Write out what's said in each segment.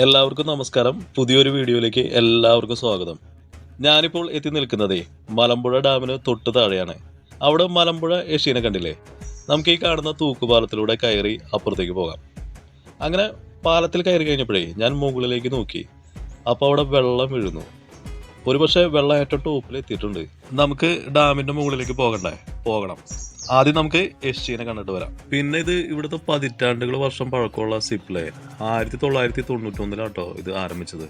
എല്ലാവർക്കും നമസ്കാരം. പുതിയൊരു വീഡിയോയിലേക്ക് എല്ലാവർക്കും സ്വാഗതം. ഞാനിപ്പോൾ എത്തി നിൽക്കുന്നതേ മലമ്പുഴ ഡാമിന് തൊട്ട് താഴെയാണ്. അവിടെ മലമ്പുഴ യക്ഷീനെ കണ്ടില്ലേ? നമുക്ക് ഈ കാണുന്ന തൂക്കുപാലത്തിലൂടെ കയറി അപ്പുറത്തേക്ക് പോകാം. അങ്ങനെ പാലത്തിൽ കയറി കഴിഞ്ഞപ്പോഴേ ഞാൻ മുകളിലേക്ക് നോക്കി. അപ്പോൾ അവിടെ വെള്ളം വീഴുന്നു. ഒരുപക്ഷെ വെള്ളം ഏറ്റവും ടോപ്പിൽ എത്തിയിട്ടുണ്ട്. നമുക്ക് ഡാമിന്റെ മുകളിലേക്ക് പോകണം. ആദ്യം നമുക്ക് യക്ഷീനെ കണ്ടിട്ട് വരാം. പിന്നെ ഇത് ഇവിടുത്തെ പതിറ്റാണ്ടുകൾ വർഷം പഴക്കമുള്ള സിപ്പ് ലൈൻ 1991 ഇത് ആരംഭിച്ചത്.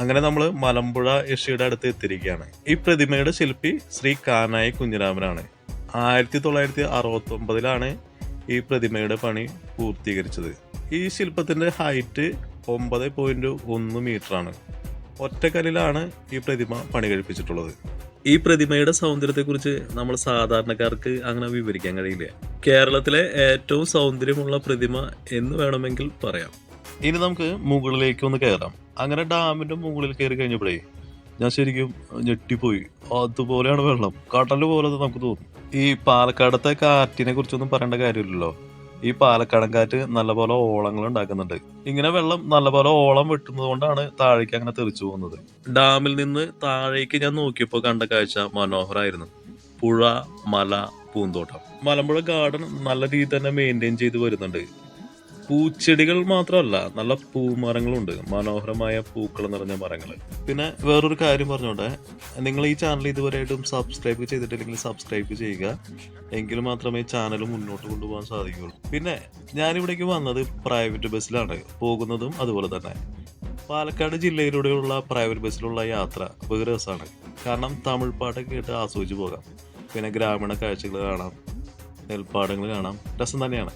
അങ്ങനെ നമ്മൾ മലമ്പുഴ യക്ഷിയുടെ അടുത്ത് എത്തിയിരിക്കുകയാണ്. ഈ പ്രതിമയുടെ ശില്പി ശ്രീ കാനായി കുഞ്ഞിരാമനാണ്. 1969 ഈ പ്രതിമയുടെ പണി പൂർത്തീകരിച്ചത്. ഈ ശില്പത്തിന്റെ ഹൈറ്റ് 9.1 മീറ്റർ ആണ്. ഒറ്റക്കല്ലിലാണ് ഈ പ്രതിമ പണി കഴിപ്പിച്ചിട്ടുള്ളത്. ഈ പ്രതിമയുടെ സൗന്ദര്യത്തെക്കുറിച്ച് നമ്മൾ സാധാരണക്കാർക്ക് അങ്ങനെ വിവരിക്കാൻ കഴിയില്ല. കേരളത്തിലെ ഏറ്റവും സൗന്ദര്യമുള്ള പ്രതിമ എന്ന് വേണമെങ്കിൽ പറയാം. ഇനി നമുക്ക് മുകളിലേക്ക് ഒന്ന് കയറാം. അങ്ങനെ ഡാമിന്റെ മുകളിൽ കയറി കഴിഞ്ഞപ്പോഴേ ഞാൻ ശരിക്കും ഞെട്ടിപ്പോയി. അതുപോലെയാണ് വെള്ളം, കടല് പോലെ നമുക്ക് തോന്നും. ഈ പാലക്കാടത്തെ കാറ്റിനെ കുറിച്ചൊന്നും പറയേണ്ട കാര്യമില്ലല്ലോ. ഈ പാലക്കാടൻ കാറ്റ് നല്ലപോലെ ഓളങ്ങൾ ഉണ്ടാക്കുന്നുണ്ട്. ഇങ്ങനെ വെള്ളം നല്ലപോലെ ഓളം വെട്ടുന്നത് കൊണ്ടാണ് താഴേക്ക് അങ്ങനെ തെറിച്ചു പോകുന്നത്. ഡാമിൽ നിന്ന് താഴേക്ക് ഞാൻ നോക്കിയപ്പോൾ കണ്ട കാഴ്ച മനോഹരമായിരുന്നു. പുഴ, മല, പൂന്തോട്ടം. മലമ്പുഴ ഗാർഡൻ നല്ല രീതിയിൽ തന്നെ മെയിൻറ്റെയിൻ ചെയ്ത് വരുന്നുണ്ട്. പൂച്ചെടികൾ മാത്രമല്ല, നല്ല പൂമരങ്ങളുണ്ട്, മനോഹരമായ പൂക്കൾ നിറഞ്ഞ മരങ്ങൾ. പിന്നെ വേറൊരു കാര്യം പറഞ്ഞോട്ടെ, നിങ്ങൾ ഈ ചാനൽ ഇതുവരെയായിട്ടും സബ്സ്ക്രൈബ് ചെയ്തിട്ടില്ലെങ്കിൽ സബ്സ്ക്രൈബ് ചെയ്യുക. എങ്കിൽ മാത്രമേ ചാനൽ മുന്നോട്ട് കൊണ്ടുപോകാൻ സാധിക്കുകയുള്ളൂ. പിന്നെ ഞാനിവിടേക്ക് വന്നത് പ്രൈവറ്റ് ബസ്സിലാണ് പോകുന്നതും. അതുപോലെ തന്നെ പാലക്കാട് ജില്ലയിലൂടെയുള്ള പ്രൈവറ്റ് ബസ്സിലുള്ള യാത്ര ബഹു രസമാണ്. കാരണം തമിഴ് പാട്ടൊക്കെ കേട്ട് ആസ്വദിച്ച് പോകാം. പിന്നെ ഗ്രാമീണ കാഴ്ചകൾ കാണാം, നെൽപ്പാടങ്ങൾ കാണാം. രസം തന്നെയാണ്.